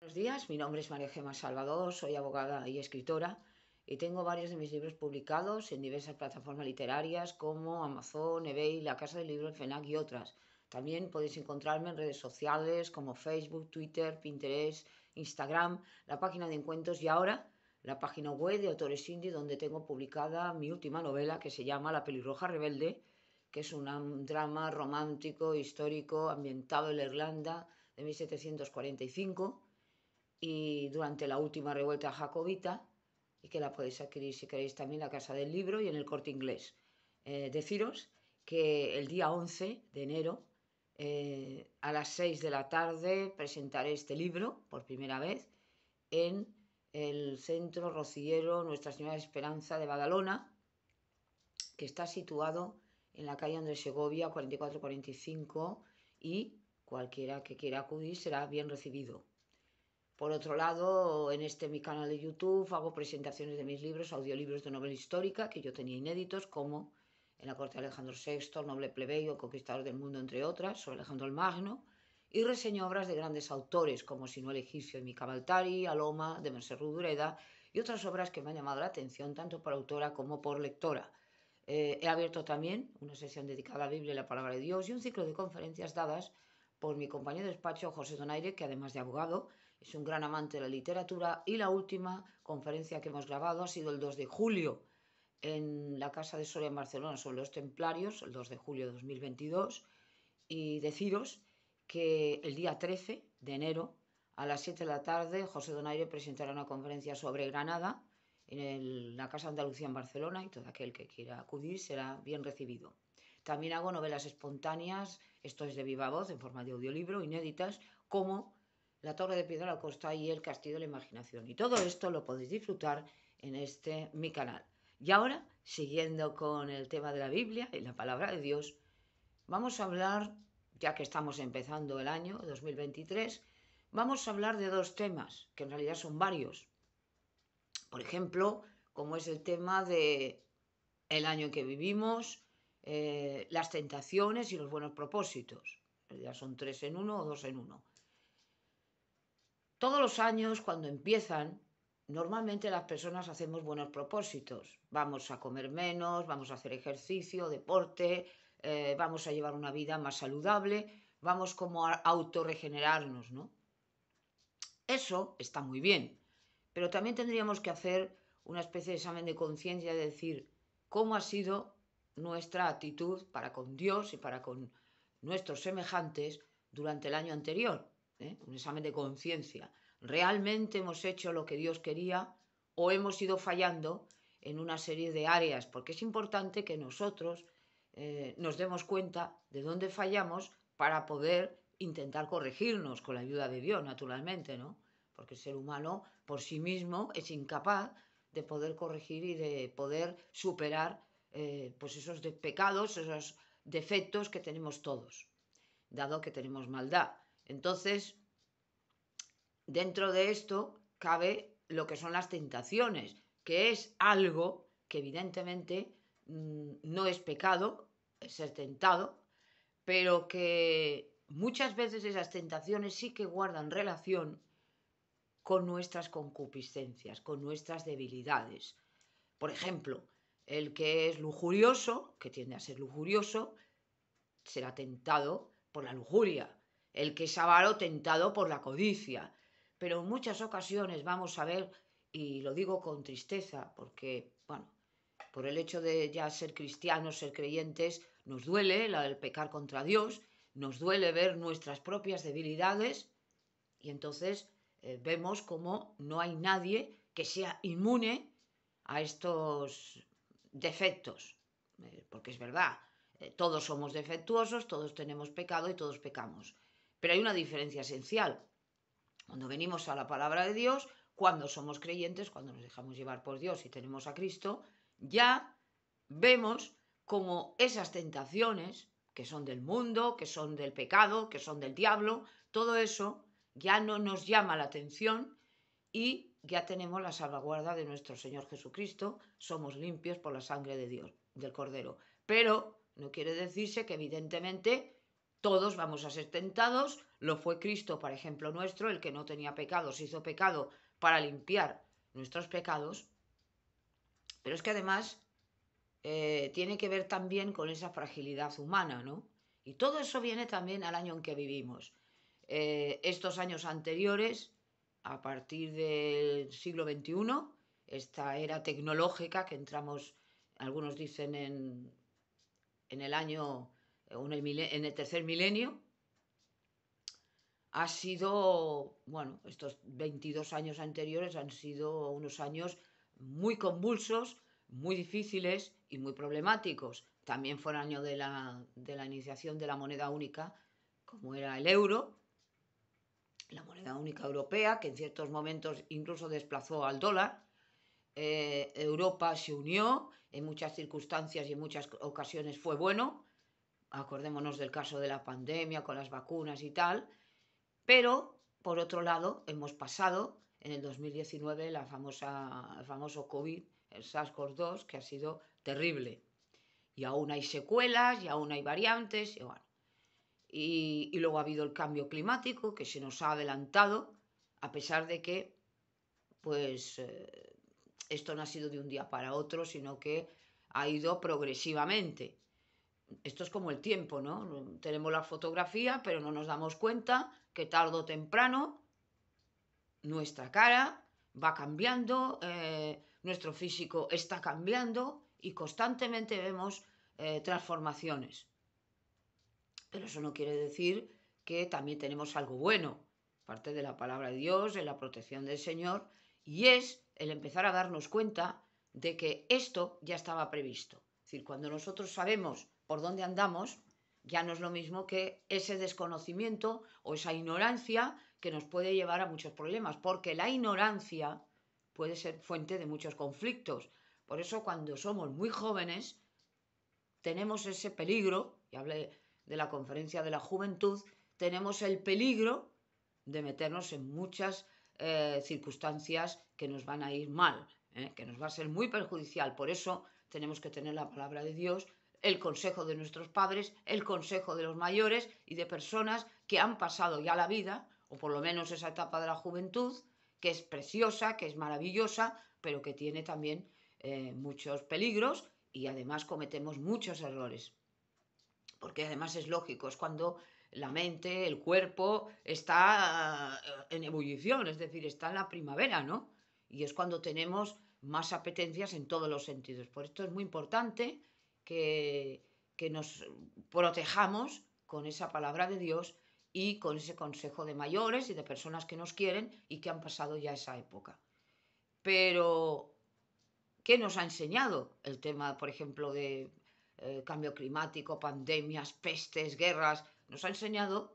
Buenos días, mi nombre es María Gemma Salvador, soy abogada y escritora y tengo varios de mis libros publicados en diversas plataformas literarias como Amazon, eBay, La Casa del Libro, el FENAC y otras. También podéis encontrarme en redes sociales como Facebook, Twitter, Pinterest, Instagram, la página de encuentros y ahora la página web de Autores Indie donde tengo publicada mi última novela que se llama La Pelirroja Rebelde, que es un drama romántico, histórico, ambientado en la Irlanda de 1745 y durante la última revuelta jacobita, y que la podéis adquirir si queréis también en la Casa del Libro y en el Corte Inglés. Deciros que el día 11 de enero a las 6 de la tarde presentaré este libro por primera vez en el Centro Rociero Nuestra Señora de Esperanza de Badalona, que está situado en la calle Andrés Segovia 4445 y cualquiera que quiera acudir será bien recibido. Por otro lado, en mi canal de YouTube hago presentaciones de mis libros, audiolibros de novela histórica que yo tenía inéditos, como En la corte de Alejandro VI, El noble plebeyo, El conquistador del mundo, entre otras, sobre Alejandro el Magno, y reseño obras de grandes autores como Si no el egipcio de Mica Baltari, Aloma, de Mercè Rodoreda, y otras obras que me han llamado la atención tanto por autora como por lectora. He abierto también una sesión dedicada a la Biblia y la Palabra de Dios y un ciclo de conferencias dadas por mi compañero de despacho, José Donaire, que además de abogado, es un gran amante de la literatura, y la última conferencia que hemos grabado ha sido el 2 de julio en la Casa de Soria en Barcelona sobre los templarios, el 2 de julio de 2022, y deciros que el día 13 de enero a las 7 de la tarde José Donaire presentará una conferencia sobre Granada en la Casa Andalucía en Barcelona y todo aquel que quiera acudir será bien recibido. También hago novelas espontáneas, esto es de viva voz, en forma de audiolibro, inéditas, como La Torre de Piedra a la Costa y El Castillo de la Imaginación. Y todo esto lo podéis disfrutar en mi canal. Y ahora, siguiendo con el tema de la Biblia y la palabra de Dios, vamos a hablar, ya que estamos empezando el año 2023, vamos a hablar de dos temas, que en realidad son varios. Por ejemplo, como es el tema de el año en que vivimos, las tentaciones y los buenos propósitos. Ya son tres en uno o dos en uno. Todos los años, cuando empiezan, normalmente las personas hacemos buenos propósitos. Vamos a comer menos, vamos a hacer ejercicio, deporte, vamos a llevar una vida más saludable, vamos como a autorregenerarnos, ¿no? Eso está muy bien, pero también tendríamos que hacer una especie de examen de conciencia de decir cómo ha sido nuestra actitud para con Dios y para con nuestros semejantes durante el año anterior. Un examen de conciencia. ¿Realmente hemos hecho lo que Dios quería o hemos ido fallando en una serie de áreas? Porque es importante que nosotros nos demos cuenta de dónde fallamos para poder intentar corregirnos con la ayuda de Dios, naturalmente, ¿no? Porque el ser humano por sí mismo es incapaz de poder corregir y de poder superar pues esos pecados, esos defectos que tenemos todos, dado que tenemos maldad. Entonces, dentro de esto cabe lo que son las tentaciones, que es algo que evidentemente no es pecado, es ser tentado, pero que muchas veces esas tentaciones sí que guardan relación con nuestras concupiscencias, con nuestras debilidades. Por ejemplo, el que es lujurioso, que tiende a ser lujurioso, será tentado por la lujuria. El que es avaro, tentado por la codicia. Pero en muchas ocasiones vamos a ver, y lo digo con tristeza, porque, bueno, por el hecho de ya ser cristianos, ser creyentes, nos duele el pecar contra Dios, nos duele ver nuestras propias debilidades y entonces vemos como no hay nadie que sea inmune a estos defectos, porque es verdad, todos somos defectuosos, todos tenemos pecado y todos pecamos. Pero hay una diferencia esencial. Cuando venimos a la palabra de Dios, cuando somos creyentes, cuando nos dejamos llevar por Dios y tenemos a Cristo, ya vemos como esas tentaciones, que son del mundo, que son del pecado, que son del diablo, todo eso ya no nos llama la atención y ya tenemos la salvaguarda de nuestro Señor Jesucristo, somos limpios por la sangre de Dios, del Cordero. Pero no quiere decirse que evidentemente todos vamos a ser tentados lo fue Cristo para ejemplo nuestro, el que no tenía pecado se hizo pecado para limpiar nuestros pecados, pero es que además tiene que ver también con esa fragilidad humana, ¿no? Y todo eso viene también al año en que vivimos. Estos años anteriores, a partir del siglo XXI, esta era tecnológica que entramos, algunos dicen en el año, en el tercer milenio, ha sido, bueno, estos 22 años anteriores han sido unos años muy convulsos, muy difíciles y muy problemáticos. También fue el año de la iniciación de la moneda única, como era el euro, la moneda única europea, que en ciertos momentos incluso desplazó al dólar. Europa se unió, en muchas circunstancias y en muchas ocasiones fue bueno. Acordémonos del caso de la pandemia con las vacunas y tal. Pero, por otro lado, hemos pasado en el 2019 el famoso COVID, el SARS-CoV-2, que ha sido terrible. Y aún hay secuelas, y aún hay variantes, y bueno. Y luego ha habido el cambio climático, que se nos ha adelantado, a pesar de que, pues, esto no ha sido de un día para otro, sino que ha ido progresivamente. Esto es como el tiempo, ¿no? Tenemos la fotografía, pero no nos damos cuenta que tarde o temprano nuestra cara va cambiando, nuestro físico está cambiando y constantemente vemos transformaciones. Pero eso no quiere decir que también tenemos algo bueno, parte de la palabra de Dios, de la protección del Señor, y es el empezar a darnos cuenta de que esto ya estaba previsto. Es decir, cuando nosotros sabemos por dónde andamos, ya no es lo mismo que ese desconocimiento o esa ignorancia que nos puede llevar a muchos problemas, porque la ignorancia puede ser fuente de muchos conflictos. Por eso cuando somos muy jóvenes tenemos ese peligro, y hablé de la conferencia de la juventud, tenemos el peligro de meternos en muchas circunstancias que nos van a ir mal, que nos va a ser muy perjudicial. Por eso tenemos que tener la palabra de Dios, el consejo de nuestros padres, el consejo de los mayores y de personas que han pasado ya la vida, o por lo menos esa etapa de la juventud, que es preciosa, que es maravillosa, pero que tiene también muchos peligros y además cometemos muchos errores. Porque además es lógico, es cuando la mente, el cuerpo está en ebullición, es decir, está en la primavera, ¿no? Y es cuando tenemos más apetencias en todos los sentidos. Por esto es muy importante que nos protejamos con esa palabra de Dios y con ese consejo de mayores y de personas que nos quieren y que han pasado ya esa época. Pero, ¿qué nos ha enseñado el tema, por ejemplo, de cambio climático, pandemias, pestes, guerras? Nos ha enseñado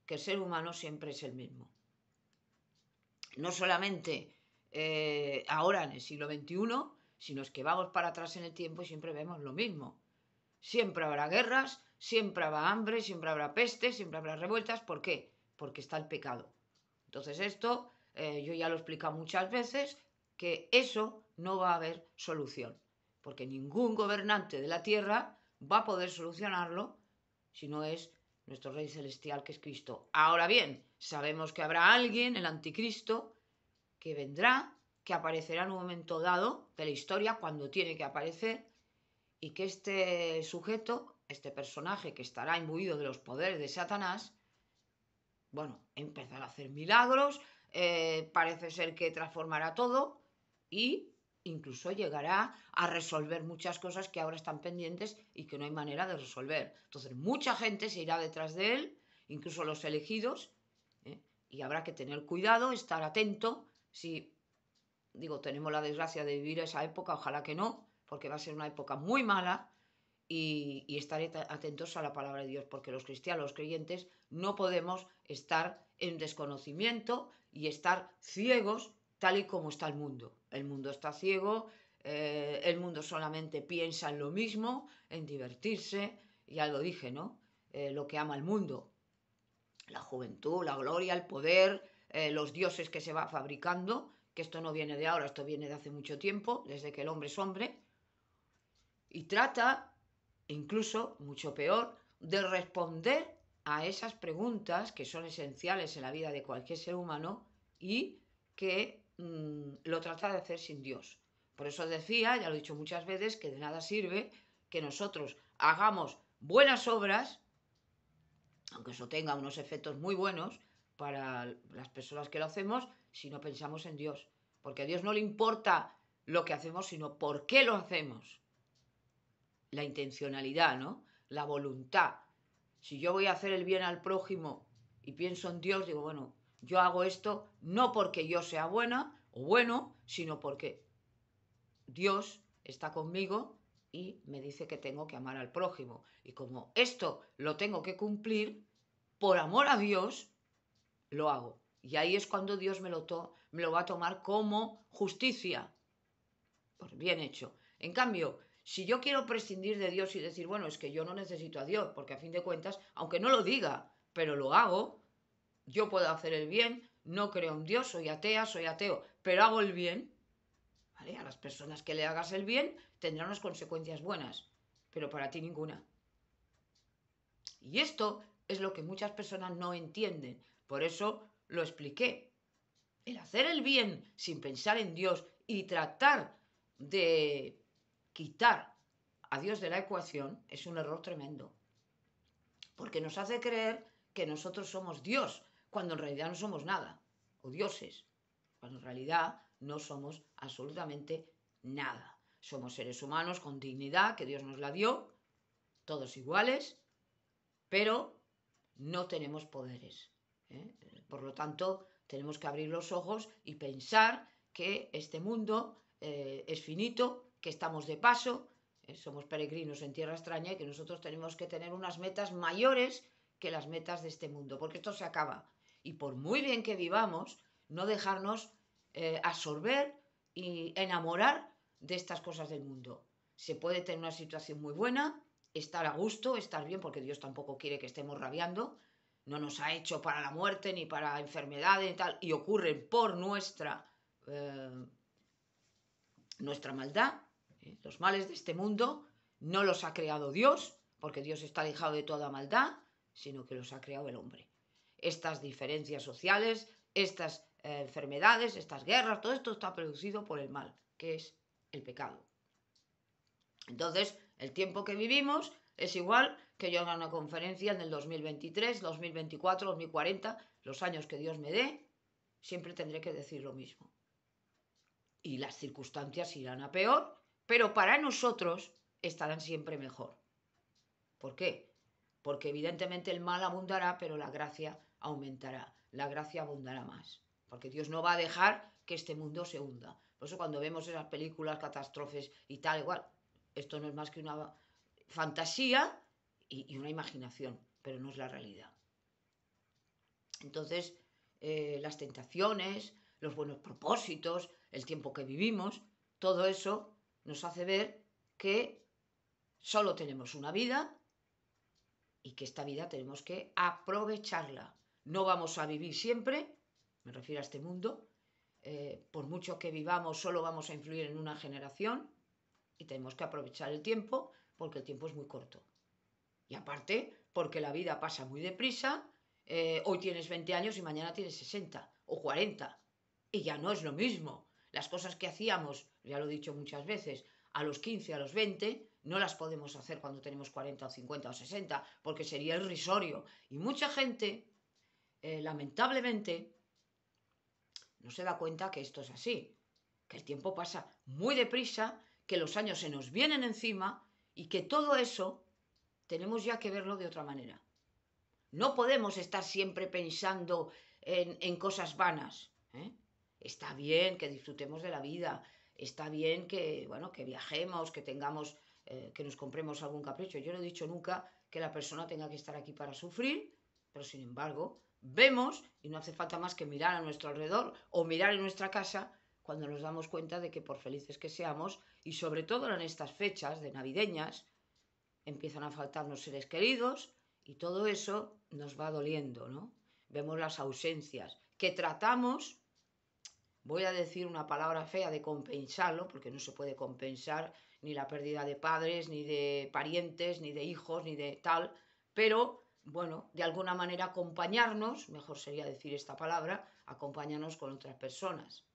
que el ser humano siempre es el mismo. No solamente ahora en el siglo XXI, sino es que vamos para atrás en el tiempo y siempre vemos lo mismo. Siempre habrá guerras, siempre habrá hambre, siempre habrá peste, siempre habrá revueltas. ¿Por qué? Porque está el pecado. Entonces esto, yo ya lo he explicado muchas veces, que eso no va a haber solución, porque ningún gobernante de la tierra va a poder solucionarlo si no es nuestro Rey Celestial, que es Cristo. Ahora bien, sabemos que habrá alguien, el anticristo, que vendrá, que aparecerá en un momento dado de la historia, cuando tiene que aparecer, y que este sujeto, este personaje que estará imbuido de los poderes de Satanás, bueno, empezará a hacer milagros, parece ser que transformará todo y incluso llegará a resolver muchas cosas que ahora están pendientes y que no hay manera de resolver. Entonces, mucha gente se irá detrás de él, incluso los elegidos, y habrá que tener cuidado, estar atento. Si, digo, tenemos la desgracia de vivir esa época, ojalá que no, porque va a ser una época muy mala, y estar atentos a la palabra de Dios, porque los cristianos, los creyentes, no podemos estar en desconocimiento y estar ciegos tal y como está el mundo. El mundo está ciego, el mundo solamente piensa en lo mismo, en divertirse, ya lo dije, ¿no? Lo que ama el mundo, la juventud, la gloria, el poder, los dioses que se va fabricando, que esto no viene de ahora, esto viene de hace mucho tiempo, desde que el hombre es hombre, y trata, incluso mucho peor, de responder a esas preguntas que son esenciales en la vida de cualquier ser humano y que lo trata de hacer sin Dios. Por eso decía, ya lo he dicho muchas veces, que de nada sirve que nosotros hagamos buenas obras, aunque eso tenga unos efectos muy buenos para las personas que lo hacemos, si no pensamos en Dios. Porque a Dios no le importa lo que hacemos, sino por qué lo hacemos. La intencionalidad, ¿no? La voluntad. Si yo voy a hacer el bien al prójimo y pienso en Dios, digo, bueno, yo hago esto no porque yo sea buena o bueno, sino porque Dios está conmigo y me dice que tengo que amar al prójimo. Y como esto lo tengo que cumplir, por amor a Dios, lo hago. Y ahí es cuando Dios me lo va a tomar como justicia. Pues bien hecho. En cambio, si yo quiero prescindir de Dios y decir, bueno, es que yo no necesito a Dios, porque a fin de cuentas, aunque no lo diga, pero lo hago, yo puedo hacer el bien, no creo en Dios, soy atea, soy ateo, pero hago el bien, ¿vale? A las personas que le hagas el bien tendrán unas consecuencias buenas, pero para ti ninguna. Y esto es lo que muchas personas no entienden, por eso lo expliqué. El hacer el bien sin pensar en Dios y tratar de quitar a Dios de la ecuación es un error tremendo. Porque nos hace creer que nosotros somos Dios, cuando en realidad no somos nada, o dioses, cuando en realidad no somos absolutamente nada. Somos seres humanos con dignidad, que Dios nos la dio, todos iguales, pero no tenemos poderes. Por lo tanto, tenemos que abrir los ojos y pensar que este mundo es finito, que estamos de paso, somos peregrinos en tierra extraña y que nosotros tenemos que tener unas metas mayores que las metas de este mundo, porque esto se acaba. Y por muy bien que vivamos, no dejarnos absorber y enamorar de estas cosas del mundo. Se puede tener una situación muy buena, estar a gusto, estar bien, porque Dios tampoco quiere que estemos rabiando, no nos ha hecho para la muerte ni para enfermedades y tal, y ocurren por nuestra maldad. Los males de este mundo no los ha creado Dios, porque Dios está alejado de toda maldad, sino que los ha creado el hombre. Estas diferencias sociales, estas enfermedades, estas guerras, todo esto está producido por el mal, que es el pecado. Entonces, el tiempo que vivimos es igual que yo haga una conferencia en el 2023, 2024, 2040, los años que Dios me dé, siempre tendré que decir lo mismo. Y las circunstancias irán a peor, pero para nosotros estarán siempre mejor. ¿Por qué? Porque evidentemente el mal abundará, pero la gracia aumentará. La gracia abundará más. Porque Dios no va a dejar que este mundo se hunda. Por eso cuando vemos esas películas, catástrofes y tal, igual, esto no es más que una fantasía y una imaginación, pero no es la realidad. Entonces, las tentaciones, los buenos propósitos, el tiempo que vivimos, todo eso nos hace ver que solo tenemos una vida y que esta vida tenemos que aprovecharla. No vamos a vivir siempre, me refiero a este mundo, por mucho que vivamos solo vamos a influir en una generación y tenemos que aprovechar el tiempo porque el tiempo es muy corto. Y aparte, porque la vida pasa muy deprisa, hoy tienes 20 años y mañana tienes 60 o 40 y ya no es lo mismo. Las cosas que hacíamos, ya lo he dicho muchas veces, a los 15, a los 20, no las podemos hacer cuando tenemos 40 o 50 o 60, porque sería irrisorio. Y mucha gente, lamentablemente, no se da cuenta que esto es así, que el tiempo pasa muy deprisa, que los años se nos vienen encima y que todo eso tenemos ya que verlo de otra manera. No podemos estar siempre pensando en cosas vanas. Está bien que disfrutemos de la vida, está bien que, bueno, que viajemos, que tengamos, que nos compremos algún capricho. Yo no he dicho nunca que la persona tenga que estar aquí para sufrir, pero sin embargo, vemos, y no hace falta más que mirar a nuestro alrededor o mirar en nuestra casa, cuando nos damos cuenta de que por felices que seamos, y sobre todo en estas fechas de navideñas, empiezan a faltarnos seres queridos y todo eso nos va doliendo, ¿no? Vemos las ausencias, que tratamos, voy a decir una palabra fea, de compensarlo, porque no se puede compensar ni la pérdida de padres, ni de parientes, ni de hijos, ni de tal, pero bueno, de alguna manera acompañarnos, mejor sería decir esta palabra, acompañarnos con otras personas.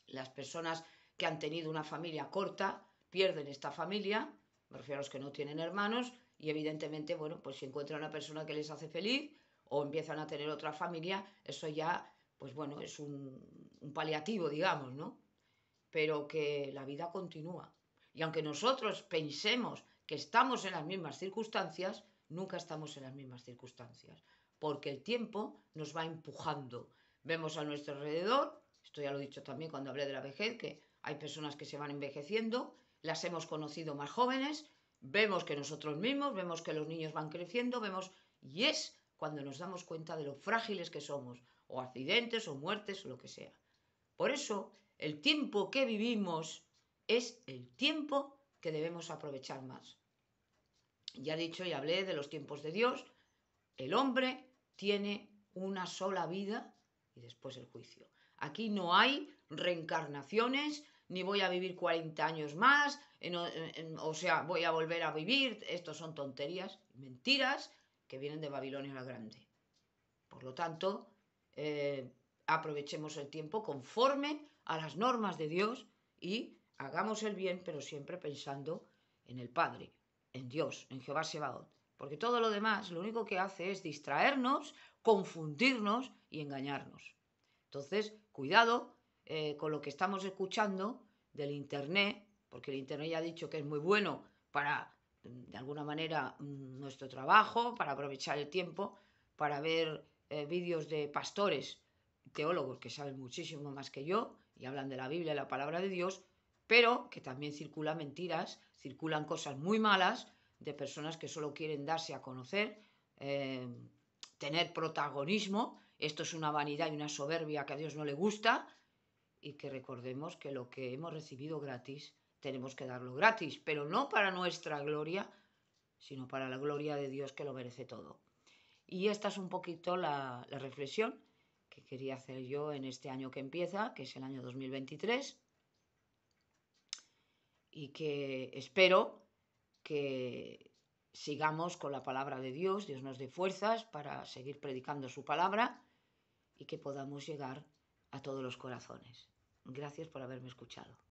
Las personas que han tenido una familia corta pierden esta familia, me refiero a los que no tienen hermanos, y evidentemente, bueno, pues si encuentran una persona que les hace feliz o empiezan a tener otra familia, eso ya, pues bueno, es un paliativo, digamos, ¿no? Pero que la vida continúa. Y aunque nosotros pensemos que estamos en las mismas circunstancias, nunca estamos en las mismas circunstancias, porque el tiempo nos va empujando. Vemos a nuestro alrededor, esto ya lo he dicho también cuando hablé de la vejez, que hay personas que se van envejeciendo, las hemos conocido más jóvenes, vemos que nosotros mismos, vemos que los niños van creciendo, vemos, y es cuando nos damos cuenta de lo frágiles que somos, o accidentes, o muertes, o lo que sea. Por eso, el tiempo que vivimos es el tiempo que debemos aprovechar más. Ya he dicho y hablé de los tiempos de Dios. El hombre tiene una sola vida y después el juicio. Aquí no hay reencarnaciones, ni voy a vivir 40 años más, o sea, voy a volver a vivir. Estos son tonterías, mentiras que vienen de Babilonia la Grande. Por lo tanto, aprovechemos el tiempo conforme a las normas de Dios y hagamos el bien, pero siempre pensando en el Padre, en Dios, en Jehová Sebaot. Porque todo lo demás lo único que hace es distraernos, confundirnos y engañarnos. Entonces, cuidado con lo que estamos escuchando del Internet, porque el Internet ya ha dicho que es muy bueno para, de alguna manera, nuestro trabajo, para aprovechar el tiempo, para ver vídeos de pastores, teólogos que saben muchísimo más que yo y hablan de la Biblia y la palabra de Dios, pero que también circulan mentiras, circulan cosas muy malas de personas que solo quieren darse a conocer, tener protagonismo. Esto es una vanidad y una soberbia que a Dios no le gusta, y que recordemos que lo que hemos recibido gratis tenemos que darlo gratis, pero no para nuestra gloria, sino para la gloria de Dios, que lo merece todo. Y esta es un poquito la reflexión que quería hacer yo en este año que empieza, que es el año 2023, y que espero que sigamos con la palabra de Dios, Dios nos dé fuerzas para seguir predicando su palabra y que podamos llegar a todos los corazones. Gracias por haberme escuchado.